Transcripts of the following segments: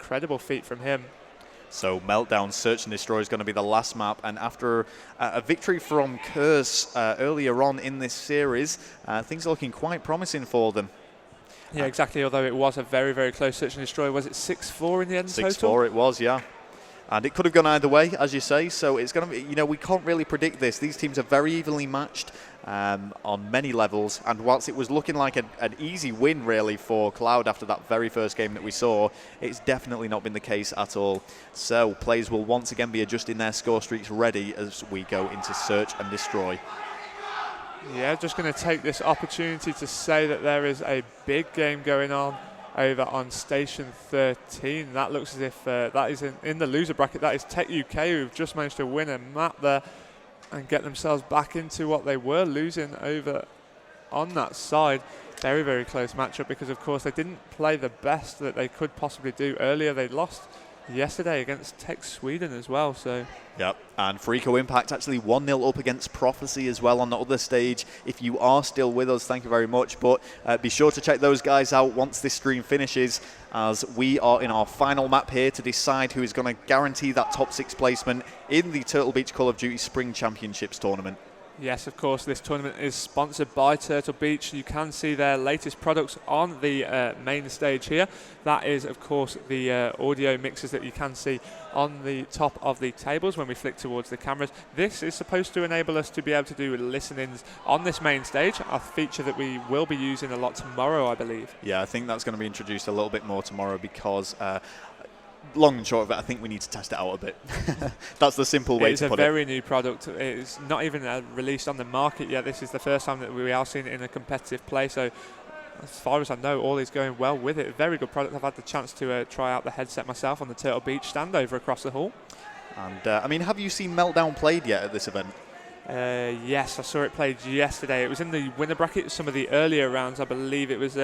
incredible feat from him. So Meltdown Search and Destroy is going to be the last map, and after a victory from Curse earlier on in this series, things are looking quite promising for them. Yeah, exactly, although it was a very, very close Search and Destroy. Was it 6-4 in the end 6-4 it was, yeah. And it could have gone either way, as you say, so it's going to be, you know, we can't really predict this. These teams are very evenly matched on many levels, and whilst it was looking like an easy win, really, for Cloud after that very first game that we saw, it's definitely not been the case at all. So players will once again be adjusting their score streaks ready as we go into Search and Destroy. Yeah, just going to take this opportunity to say that there is a big game going on over on Station 13. That looks as if that is in the loser bracket. That is Tech UK, who've just managed to win a map there and get themselves back into what they were losing over on that side. Very, very close matchup because, of course, they didn't play the best that they could possibly do earlier. They lost yesterday against Tech Sweden as well. So. Yep, and Freako Impact actually 1-0 up against Prophecy as well on the other stage. If you are still with us, thank you very much. But be sure to check those guys out once this stream finishes, as we are in our final map here to decide who is going to guarantee that top 6 placement in the Turtle Beach Call of Duty Spring Championships tournament. Yes, of course, this tournament is sponsored by Turtle Beach. You can see their latest products on the main stage here. That is, of course, the audio mixers that you can see on the top of the tables when we flick towards the cameras. This is supposed to enable us to be able to do listen-ins on this main stage, a feature that we will be using a lot tomorrow, I believe. Yeah, I think that's going to be introduced a little bit more tomorrow because long and short of it, I think we need to test it out a bit. That's the simple way to put it. It's a very new product. It's not even released on the market yet. This is the first time that we are seeing it in a competitive play. So as far as I know, all is going well with it. Very good product. I've had the chance to try out the headset myself on the Turtle Beach stand over across the hall. And I mean, have you seen Meltdown played yet at this event? Yes, I saw it played yesterday. It was in the winner bracket, some of the earlier rounds. I believe it was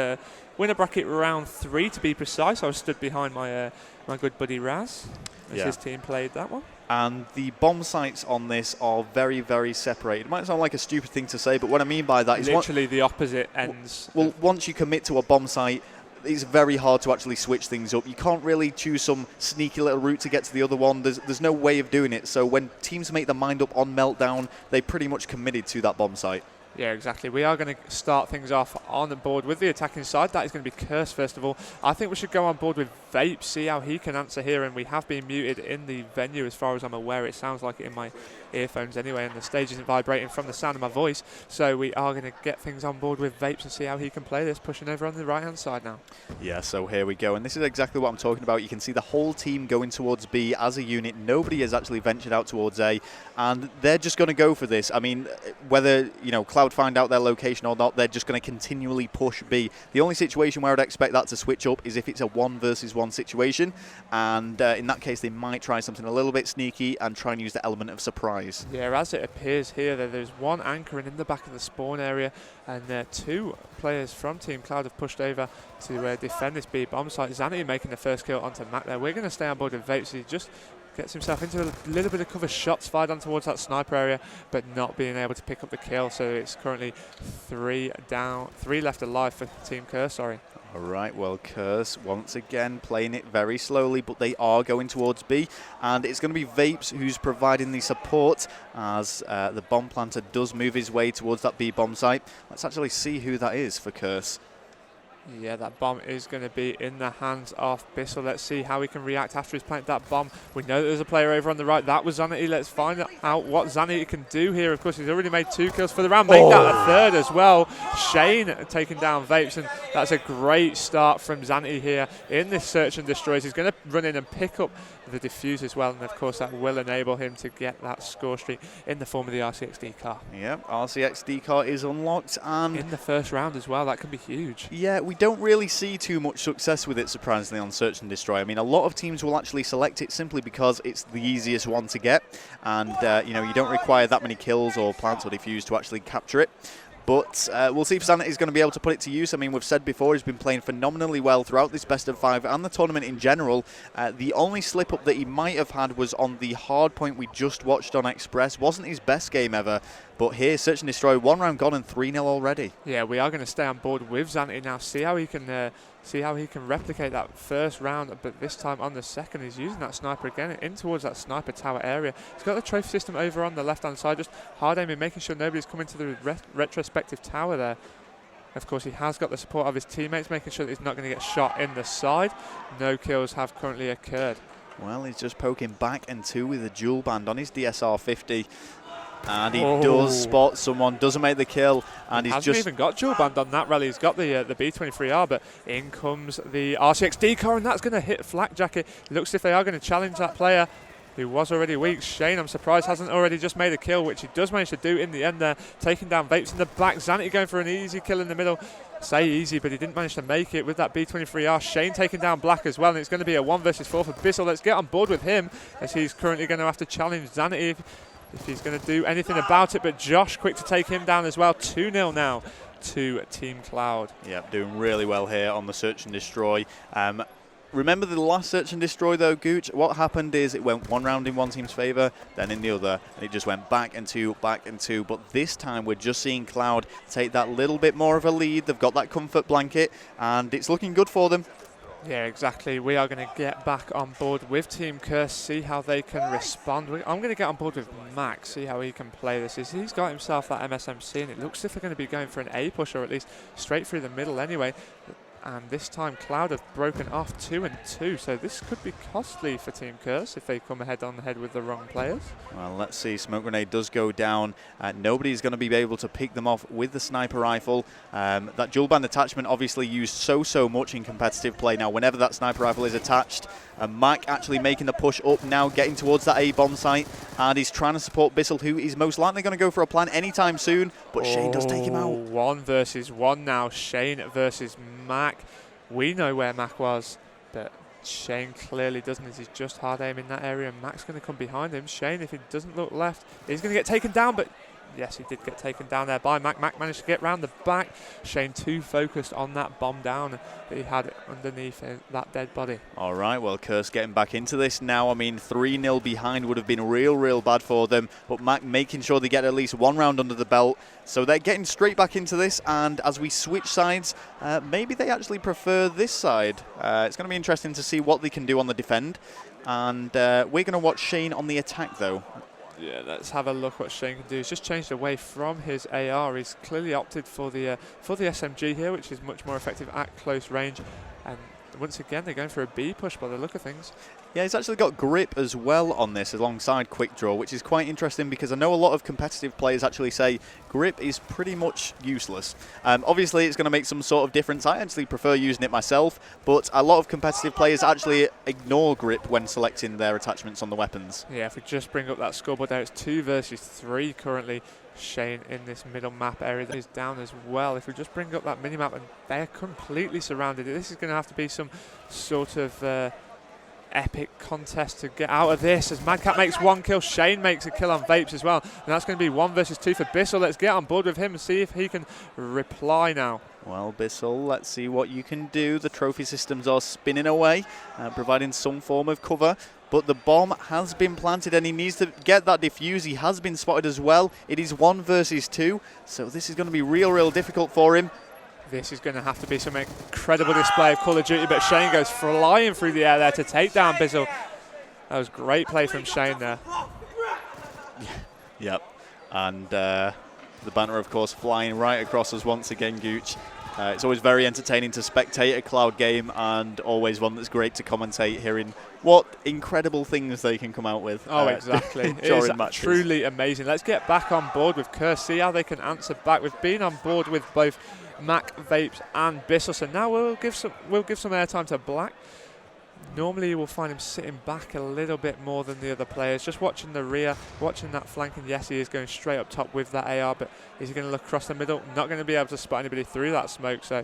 winner bracket round 3 to be precise. I was stood behind my my good buddy Raz as his team played that one. And the bomb sites on this are very, very separated. It might sound like a stupid thing to say, but what I mean by that is literally the opposite ends. Well, once you commit to a bomb site, it's very hard to actually switch things up. You can't really choose some sneaky little route to get to the other one. There's no way of doing it. So when teams make their mind up on Meltdown, they pretty much committed to that bomb site. Yeah, exactly. We are going to start things off on the board with the attacking side. That is going to be Curse, first of all. I think we should go on board with Vape, see how he can answer here. And we have been muted in the venue as far as I'm aware. It sounds like it in my earphones anyway, and the stage isn't vibrating from the sound of my voice. So we are going to get things on board with Vapes and see how he can play this, pushing over on the right-hand side now. Yeah, so here we go. And this is exactly what I'm talking about. You can see the whole team going towards B as a unit. Nobody has actually ventured out towards A, and they're just going to go for this. I mean, whether, you know, Cloud find out their location or not, they're just going to continually push B. The only situation where I'd expect that to switch up is if it's a 1 versus 1 situation, and in that case they might try something a little bit sneaky and try and use the element of surprise. Yeah, as it appears here, there's one anchoring in the back of the spawn area, and 2 players from Team Cloud have pushed over to defend this B bomb site. Zanity making the first kill onto Mac there. We're going to stay on board with Vape, so he just gets himself into a little bit of cover, shots fired on towards that sniper area, but not being able to pick up the kill. So it's currently 3 down, 3 left alive for Team Curse, sorry. All right, well, Curse once again playing it very slowly, but they are going towards B, and it's going to be Vapes who's providing the support as the bomb planter does move his way towards that B bomb site. Let's actually see who that is for Curse. Yeah, that bomb is going to be in the hands of Bissell. Let's see how he can react after he's planted that bomb. We know that there's a player over on the right. That was Zanity. Let's find out what Zanity can do here. Of course, he's already made 2 kills for the round. Make that a 3rd as well. Shane taking down Vapes, and that's a great start from Zanity here in this search and destroys. He's going to run in and pick up the defuse as well, and of course that will enable him to get that score streak in the form of the RCXD car. Yep, RCXD car is unlocked, and in the first round as well. That can be huge. Yeah, we don't really see too much success with it, surprisingly, on Search and Destroy. I mean, a lot of teams will actually select it simply because it's the easiest one to get, and you know, you don't require that many kills or plants or defuse to actually capture it. But we'll see if Zanity is going to be able to put it to use. I mean, we've said before, he's been playing phenomenally well throughout this best of 5 and the tournament in general. The only slip-up that he might have had was on the hard point we just watched on Express. Wasn't his best game ever. But here, Search and Destroy, 1 round gone and 3-0 already. Yeah, we are going to stay on board with Zanity now. See how he can replicate that first round, but this time on the second, he's using that sniper again in towards that sniper tower area. He's got the trophy system over on the left-hand side, just hard aiming, making sure nobody's coming to the retrospective tower there. Of course, he has got the support of his teammates, making sure that he's not going to get shot in the side. No kills have currently occurred. Well, he's just poking back and two with a dual band on his DSR 50. And he does spot someone, doesn't make the kill, and he's hasn't just even got dual band on that rally. He's got the B23R, but in comes the RCX decoy, and that's going to hit Flak Jacket. It looks as if they are going to challenge that player who was already weak. Shane, I'm surprised, hasn't already just made a kill, which he does manage to do in the end there, taking down Vapes in the back. Zanity going for an easy kill in the middle. Say easy, but he didn't manage to make it with that B23R. Shane taking down Black as well, and it's going to be a 1 versus 4 for Bissell. Let's get on board with him, as he's currently going to have to challenge Zanity if he's going to do anything about it. But Josh quick to take him down as well. 2-0 now to Team Cloud. Yep, doing really well here on the Search and Destroy. Remember the last Search and Destroy though, Gooch? What happened is it went 1 round in one team's favour, then in the other, and it just went back and two. But this time we're just seeing Cloud take that little bit more of a lead. They've got that comfort blanket, and it's looking good for them. Yeah, exactly. We are going to get back on board with Team Curse, see how they can respond. I'm going to get on board with Max, see how he can play this. He's got himself that MSMC, and it looks as if they're going to be going for an A push, or at least straight through the middle anyway. And this time Cloud have broken off 2-2, so this could be costly for Team Curse if they come head on head with the wrong players. Well, let's see. Smoke grenade does go down. Nobody's going to be able to pick them off with the sniper rifle. That dual band attachment obviously used so much in competitive play. Now, whenever that sniper rifle is attached, Mac actually making the push up now, getting towards that A bomb site, and he's trying to support Bissell, who is most likely going to go for a plan anytime soon. But Shane does take him out. 1 versus 1 now. Shane versus Mac. We know where Mac was, but Shane clearly doesn't, as he's just hard aiming that area, and Mac's going to come behind him. Shane, if he doesn't look left, he's going to get taken down, but yes, he did get taken down there by Mac. Mac managed to get round the back. Shane too focused on that bomb down that he had underneath that dead body. All right, well, Curse getting back into this now. I mean, 3-0 behind would have been real bad for them, but Mac making sure they get at least 1 round under the belt. So they're getting straight back into this, and as we switch sides, maybe they actually prefer this side. It's going to be interesting to see what they can do on the defend, and we're going to watch Shane on the attack, though. Yeah, let's have a look what Shane can do. He's just changed away from his AR. He's clearly opted for the SMG here, which is much more effective at close range. And once again, they're going for a B push by the look of things. Yeah, he's actually got grip as well on this alongside quick draw, which is quite interesting because I know a lot of competitive players actually say grip is pretty much useless. Obviously, it's going to make some sort of difference. I actually prefer using it myself, but a lot of competitive players actually ignore grip when selecting their attachments on the weapons. Yeah, if we just bring up that scoreboard there, it's 2 versus 3 currently. Shane in this middle map area that is down as well. If we just bring up that mini map, and they're completely surrounded. This is going to have to be some sort of epic contest to get out of this, as Madcap makes 1 kill, Shane makes a kill on Vapes as well, and that's going to be 1 versus 2 for Bissell. Let's get on board with him and see if he can reply now. Well, Bissell, let's see what you can do. The trophy systems are spinning away, providing some form of cover, but the bomb has been planted and he needs to get that defuse. He has been spotted as well. It is 1 versus 2, so this is going to be real difficult for him. This is going to have to be some incredible display of Call of Duty, but Shane goes flying through the air there to take down Bissell. That was great play from Shane there. Yep, and the banner, of course, flying right across us once again, Gooch. It's always very entertaining to spectate a Cloud game, and always one that's great to commentate, hearing what incredible things they can come out with. Oh, exactly. It is truly amazing. Let's get back on board with Curse, see how they can answer back. We've been on board with both Mac, Vapes and Bissell, so now we'll give some airtime to Black. Normally you will find him sitting back a little bit more than the other players, just watching the rear, watching that flank, and yes, he is going straight up top with that AR, but is he going to look across the middle? Not going to be able to spot anybody through that smoke, so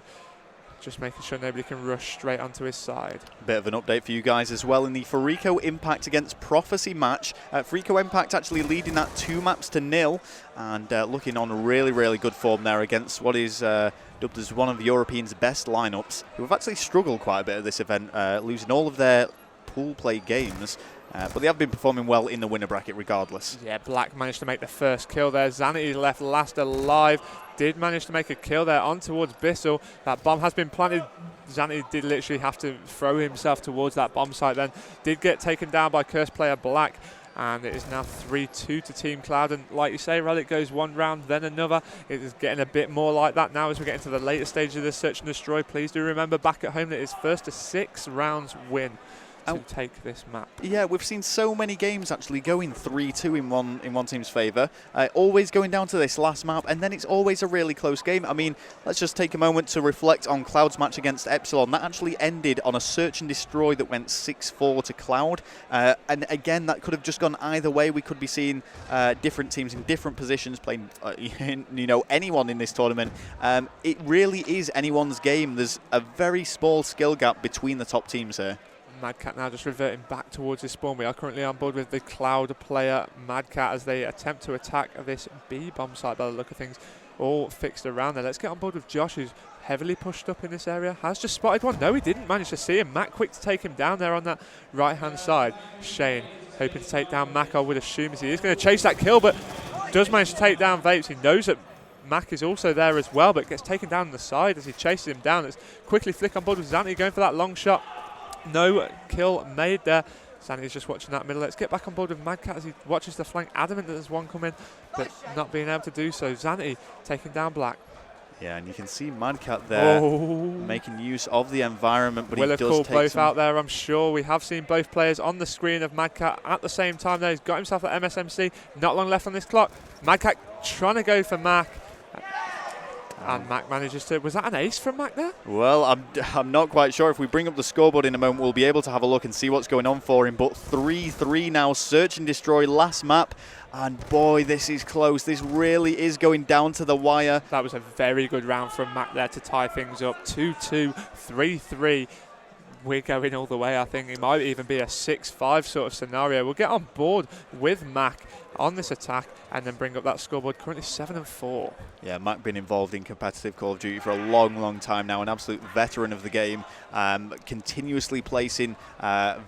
just making sure nobody can rush straight onto his side. Bit of an update for you guys as well in the Farico Impact against Prophecy match. Farico Impact actually leading that 2-0, and looking on really good form there against what is dubbed as one of Europeans' best lineups, who have actually struggled quite a bit at this event, losing all of their pool play games. But they have been performing well in the winner bracket regardless. Yeah, Black managed to make the first kill there. Zanity left last alive. Did manage to make a kill there on towards Bissell. That bomb has been planted. Zanity did literally have to throw himself towards that bomb site then. Did get taken down by cursed player Black. And it is now 3-2 to Team Cloud. And like you say, Relic goes one round, then another. It is getting a bit more like that now as we get into the later stage of this search and destroy. Please do remember back at home that it's first to 6 rounds win to take this map. Yeah, we've seen so many games actually going 3-2 in one team's favour. Always going down to this last map, and then it's always a really close game. I mean, let's just take a moment to reflect on Cloud's match against Epsilon. That actually ended on a search and destroy that went 6-4 to Cloud. And again, that could have just gone either way. We could be seeing different teams in different positions playing, anyone in this tournament. It really is anyone's game. There's a very small skill gap between the top teams here. Madcat now just reverting back towards his spawn. We are currently on board with the Cloud player Madcat as they attempt to attack this B bomb site by the look of things. All fixed around there. Let's get on board with Josh, who's heavily pushed up in this area. Has just spotted one. No, he didn't manage to see him. Mac quick to take him down there on that right-hand side. Shane hoping to take down Mac, I would assume, as he is going to chase that kill, but does manage to take down Vapes. He knows that Mac is also there as well, but gets taken down on the side as he chases him down. Let's quickly flick on board with Zanti going for that long shot. No kill made there. Zanti's just watching that middle. Let's get back on board with Madcat as he watches the flank. Adamant that there's one coming, but not being able to do so. Zanti taking down Black. Yeah, and you can see Madcat there making use of the environment, but Will he does call take both out there, I'm sure. We have seen both players on the screen of Madcat at the same time there. He's got himself at MSMC. Not long left on this clock. Madcat trying to go for Mac. And Mac manages to... Was that an ace from Mac there? Well, I'm not quite sure. If we bring up the scoreboard in a moment, we'll be able to have a look and see what's going on for him. But 3-3 now. Search and destroy last map. And boy, this is close. This really is going down to the wire. That was a very good round from Mac there to tie things up. 2-2, 3-3. We're going all the way, I think. It might even be a 6-5 sort of scenario. We'll get on board with Mac on this attack and then bring up that scoreboard. Currently 7-4. Yeah, Mac been involved in competitive Call of Duty for a long, long time now. An absolute veteran of the game. Continuously placing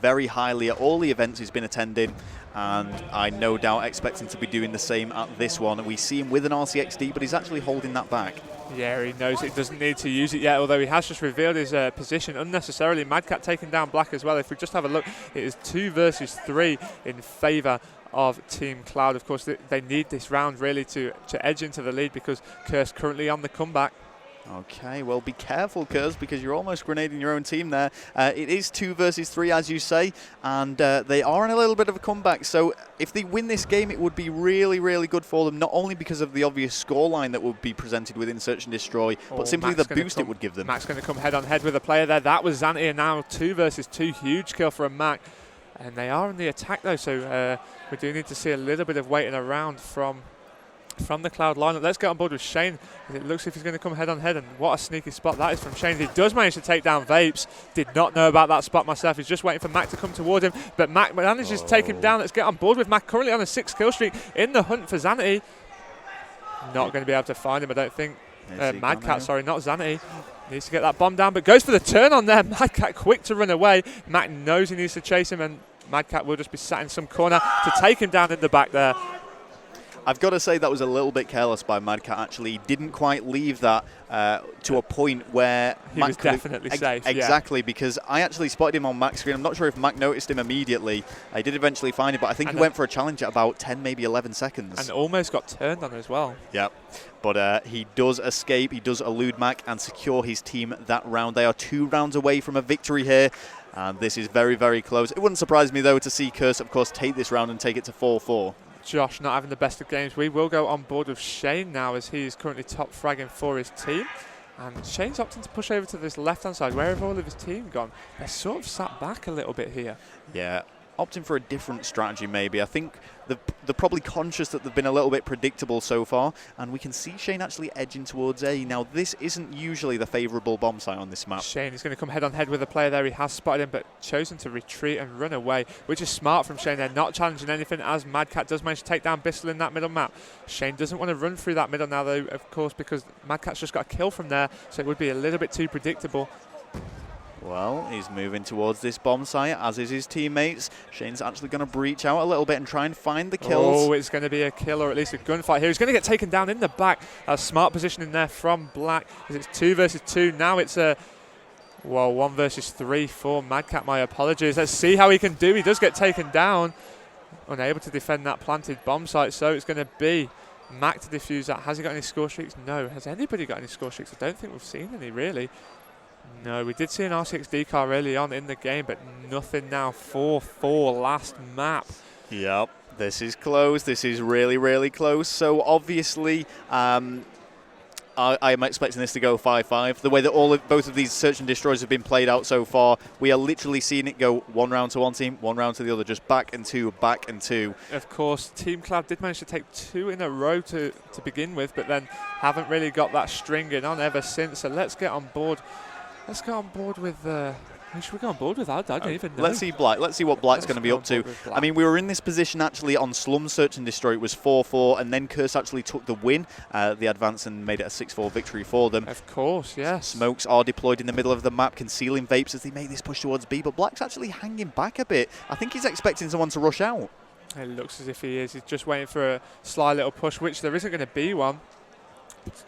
very highly at all the events he's been attending. And I no doubt expect him to be doing the same at this one. We see him with an RCXD, but he's actually holding that back. Yeah, he knows he doesn't need to use it yet, although he has just revealed his position unnecessarily. Madcat taking down Black as well. If we just have a look, it is 2 versus 3 in favour of Team Cloud. Of course, they need this round really to edge into the lead because Curse currently on the comeback. Okay, well, be careful, Curse, because you're almost grenading your own team there. It is 2 versus 3, as you say, and they are in a little bit of a comeback. So if they win this game, it would be really, really good for them, not only because of the obvious scoreline that would be presented within Search and Destroy, but simply the boost it would give them. Mac's going to come head-on-head with a player there. That was Zanti, and now 2 versus 2. Huge kill for a Mac. And they are in the attack, though, so we do need to see a little bit of waiting around from the Cloud lineup. Let's get on board with Shane. It looks as if he's going to come head-on-head, and what a sneaky spot that is from Shane. He does manage to take down Vapes. Did not know about that spot myself. He's just waiting for Mac to come towards him, but Mac manages to take him down. Let's get on board with Mac, currently on a 6 kill streak in the hunt for Zanity. Not going to be able to find him, I don't think. Madcat, sorry, not Zanity. Needs to get that bomb down, but goes for the turn on there. Madcat quick to run away. Mac knows he needs to chase him, and Madcat will just be sat in some corner to take him down in the back there. I've got to say that was a little bit careless by Madcat, actually. He didn't quite leave that to a point where he was definitely safe. Exactly, because I actually spotted him on Mac's screen. I'm not sure if Mac noticed him immediately. I did eventually find him, but I think he went for a challenge at about 10, maybe 11 seconds. And almost got turned on as well. Yep. But he does escape, he does elude Mac and secure his team that round. They are 2 rounds away from a victory here. And this is very, very close. It wouldn't surprise me, though, to see Curse, of course, take this round and take it to 4-4. Josh not having the best of games. We will go on board with Shane now as he is currently top fragging for his team. And Shane's opting to push over to this left-hand side. Where have all of his team gone? They're sort of sat back a little bit here. Yeah, opting for a different strategy maybe. I think they're probably conscious that they've been a little bit predictable so far, and we can see Shane actually edging towards A. Now, this isn't usually the favourable bomb site on this map. Shane is going to come head-on-head with a player there. He has spotted him, but chosen to retreat and run away, which is smart from Shane. They're not challenging anything, as Madcat does manage to take down Bissell in that middle map. Shane doesn't want to run through that middle now, though, of course, because Madcat's just got a kill from there, so it would be a little bit too predictable. Well, he's moving towards this bomb site, as is his teammates. Shane's actually going to breach out a little bit and try and find the kills. Oh, it's going to be a kill or at least a gunfight here. He's going to get taken down in the back. A smart positioning there from Black. As it's 2 versus 2. Now it's a 1 versus 3 for Madcat. My apologies. Let's see how he can do. He does get taken down. Unable to defend that planted bomb site. So it's going to be Mac to defuse that. Has he got any score streaks? No. Has anybody got any score streaks? I don't think we've seen any, really. No, we did see an R6D car early on in the game, but nothing now. 4-4 last map. Yep, this is close. This is really, really close. So obviously, I am expecting this to go 5-5. The way that both of these search and destroys have been played out so far, we are literally seeing it go 1 round to one team, 1 round to the other, just back and 2, back and 2. Of course, Team Cloud did manage to take 2 in a row to begin with, but then haven't really got that stringing on ever since. So let's get on board. Let's go on board with. Who should we go on board with? I don't even know. Let's see Black. Let's see what Black's going to be up to. I mean, we were in this position actually on Slum Search and Destroy. It was 4-4, and then Curse actually took the win, the advance, and made it a 6-4 victory for them. Of course, yes. Smokes are deployed in the middle of the map, concealing Vapes as they make this push towards B, but Black's actually hanging back a bit. I think he's expecting someone to rush out. It looks as if he is. He's just waiting for a sly little push, which there isn't going to be one.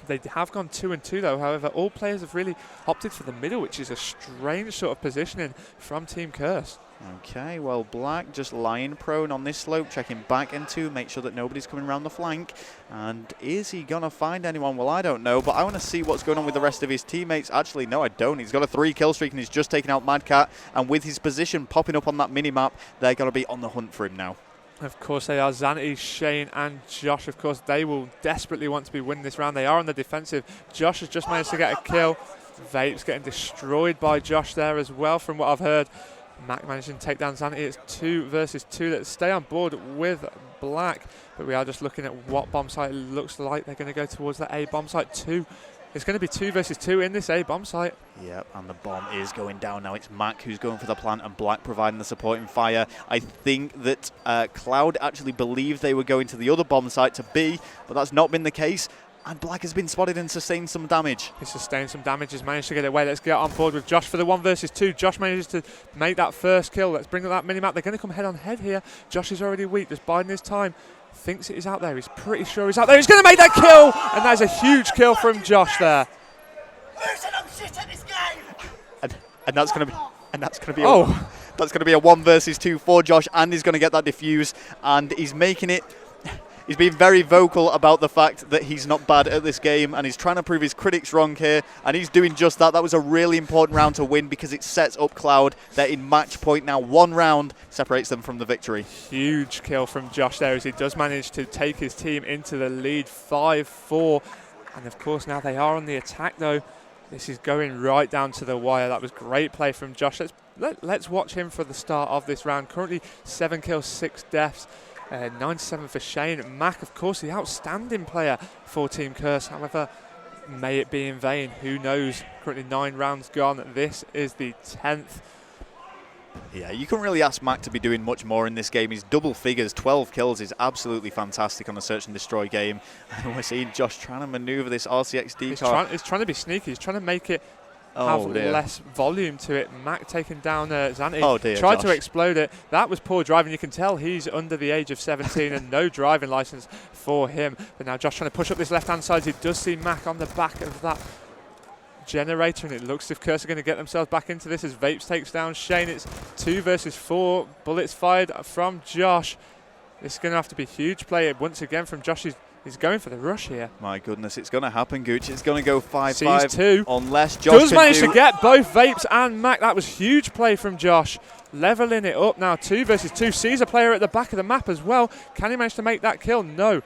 They have gone 2-2 though. However, all players have really opted for the middle, which is a strange sort of positioning from Team Curse. Okay, well, Black just lying prone on this slope, checking back into, make sure that nobody's coming around the flank. And is he going to find anyone? Well, I don't know, but I want to see what's going on with the rest of his teammates. Actually, no, I don't. He's got a 3 kill streak and he's just taken out Madcat. And with his position popping up on that mini-map, they're going to be on the hunt for him now. Of course they are. Zanity, Shane and Josh, of course, they will desperately want to be winning this round. They are on the defensive. Josh has just managed to get a kill. Vapes getting destroyed by Josh there as well, from what I've heard. Mac managing to take down Zanity. It's 2 versus 2. Let's stay on board with Black. But we are just looking at what bomb site it looks like. They're going to go towards the A bomb site 2. It's going to be 2 versus 2 in this A bomb site. Yep, and the bomb is going down now. It's Mac who's going for the plant and Black providing the supporting fire. I think that Cloud actually believed they were going to the other bomb site to B, but that's not been the case. And Black has been spotted and sustained some damage. He sustained some damage, has managed to get it away. Let's get on board with Josh for the 1 versus 2. Josh manages to make that first kill. Let's bring up that mini-map. They're going to come head on head here. Josh is already weak, just biding his time. Thinks it is out there. He's pretty sure he's out there. He's going to make that kill! And that is a huge kill from Josh there. Who's an shit at this game? And that's going to be that's going to be a 1 versus 2 for Josh, and he's going to get that defuse, and he's making it. He's been very vocal about the fact that he's not bad at this game, and he's trying to prove his critics wrong here, and he's doing just that. That was a really important round to win because it sets up Cloud. They're in match point now. 1 round separates them from the victory. Huge kill from Josh there as he does manage to take his team into the lead 5-4. And of course now they are on the attack though. This is going right down to the wire. That was great play from Josh. Let's watch him for the start of this round. Currently 7 kills, 6 deaths. 9-7 for Shane. Mac, of course, the outstanding player for Team Curse. However, may it be in vain. Who knows? Currently 9 rounds gone. This is the 10th. Yeah, you couldn't really ask Mac to be doing much more in this game. He's double figures, 12 kills is absolutely fantastic on a search and destroy game. And we're seeing Josh trying to maneuver this RCXD car. He's trying to be sneaky. He's trying to make it have less volume to it. Mac taking down Zanity. Oh dear, tried to explode it. That was poor driving. You can tell he's under the age of 17 and no driving license for him. But now Josh trying to push up this left-hand side. He does see Mac on the back of that generator, and it looks as if Curse are going to get themselves back into this as Vapes takes down Shane. It's 2 versus 4. Bullets fired from Josh. This is going to have to be huge play once again from Josh. He's going for the rush here. My goodness, it's going to happen, Gooch. It's going to go 5-5. Sees 2. Unless Josh does manage to get both Vapes and Mac. That was huge play from Josh. Leveling it up now, 2 versus 2. Sees a player at the back of the map as well. Can he manage to make that kill? No.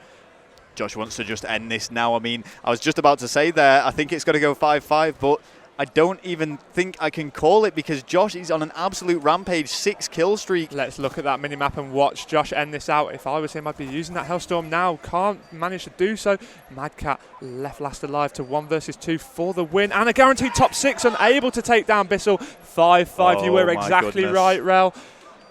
Josh wants to just end this now. I mean, I was just about to say there, I think it's going to go 5-5, but I don't even think I can call it because Josh is on an absolute rampage, 6 kill streak. Let's look at that mini-map and watch Josh end this out. If I was him, I'd be using that Hellstorm now. Can't manage to do so. Madcat left last alive to 1 versus 2 for the win. And a guaranteed top 6, unable to take down Bissell. 5-5, you were exactly right, Rel.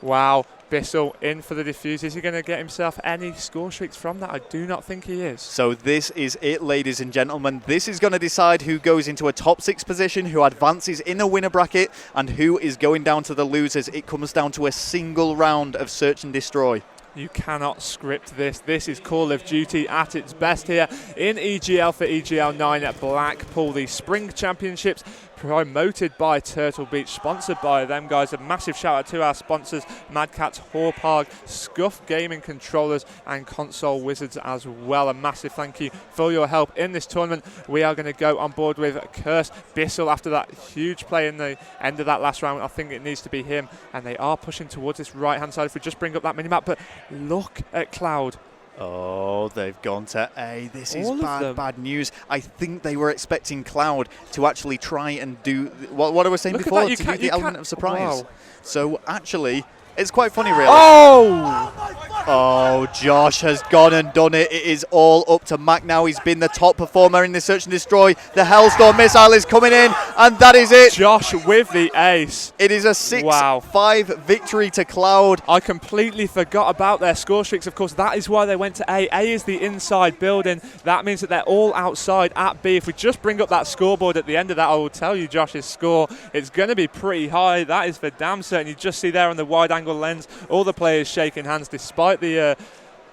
Wow. Bissell in for the defuse. Is he going to get himself any score streaks from that? I do not think he is. So this is it, ladies and gentlemen. This is going to decide who goes into a top 6 position, who advances in a winner bracket, and who is going down to the losers. It comes down to a single round of search and destroy. You cannot script this. This is Call of Duty at its best here in EGL for EGL9 at Blackpool. The Spring Championships promoted by Turtle Beach, sponsored by them guys. A massive shout out to our sponsors, Mad Catz, Horpark, Scuff Gaming Controllers and Console Wizards as well. A massive thank you for your help in this tournament. We are going to go on board with Curse Bissell after that huge play in the end of that last round. I think it needs to be him, and they are pushing towards this right hand side if we just bring up that mini-map. But look at Cloud. Oh, they've gone to A. This is All bad news. I think they were expecting Cloud to actually try and do what I was saying Look before, to do the element of surprise. Wow. So actually, it's quite funny, really. Oh, Josh has gone and done it. It is all up to Mac now. He's been the top performer in the search and destroy. The Hellstorm missile is coming in, and that is it. Josh with the ace. It is a 6-5 victory to Cloud. I completely forgot about their score streaks. Of course, that is why they went to A. A is the inside building. That means that they're all outside at B. If we just bring up that scoreboard at the end of that, I will tell you Josh's score. It's going to be pretty high. That is for damn certain. You just see there on the wide angle lens, all the players shaking hands despite the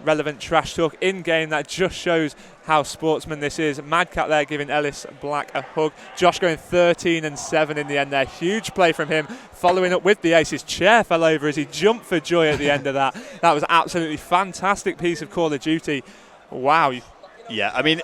relevant trash talk in game. That just shows how sportsman this is. Mad Cat there giving Ellis Black a hug. Josh going 13-7 in the end there. Huge play from him, following up with the ace. His chair fell over as he jumped for joy at the end of that. That was absolutely fantastic piece of Call of Duty. Wow. Yeah, I mean,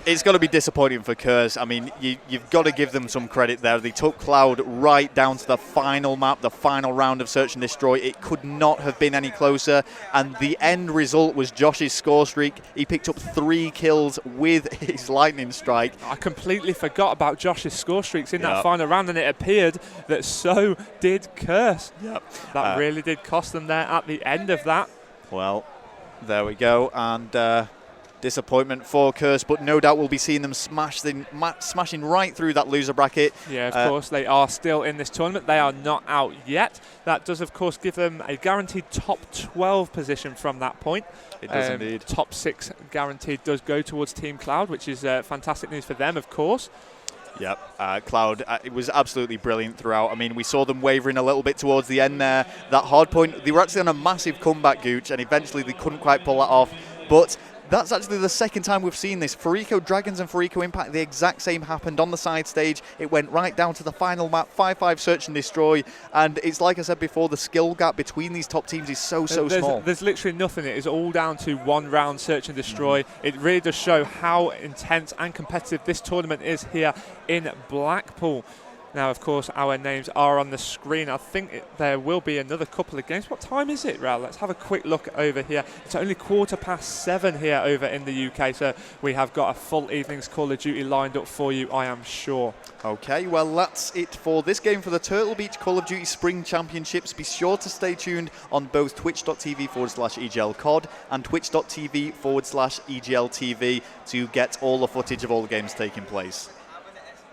it's got to be disappointing for Curse. I mean, you've got to give them some credit there. They took Cloud right down to the final map, the final round of Search and Destroy. It could not have been any closer. And the end result was Josh's score streak. He picked up 3 kills with his lightning strike. I completely forgot about Josh's score streaks in that final round, and it appeared that so did Curse. That really did cost them there at the end of that. Well, there we go. And disappointment for Curse, but no doubt we'll be seeing them smashing right through that loser bracket. Yeah, of course, they are still in this tournament. They are not out yet. That does, of course, give them a guaranteed top 12 position from that point. It does indeed. Top 6 guaranteed does go towards Team Cloud, which is fantastic news for them, of course. Yep, Cloud, it was absolutely brilliant throughout. I mean, we saw them wavering a little bit towards the end there. That hard point, they were actually on a massive comeback, Gooch, and eventually they couldn't quite pull that off. But that's actually the second time we've seen this. Farico Dragons and Farico Impact, the exact same happened on the side stage. It went right down to the final map, 5-5 search and destroy. And it's like I said before, the skill gap between these top teams is so small. There's literally nothing. It is all down to one round search and destroy. It really does show how intense and competitive this tournament is here in Blackpool. Now, of course, our names are on the screen. I think there will be another couple of games. What time is it, Raul? Let's have a quick look over here. It's only 7:15 here over in the UK, so we have got a full evening's Call of Duty lined up for you, I am sure. Okay, well, that's it for this game for the Turtle Beach Call of Duty Spring Championships. Be sure to stay tuned on both twitch.tv/EGLCOD and twitch.tv/EGLTV to get all the footage of all the games taking place.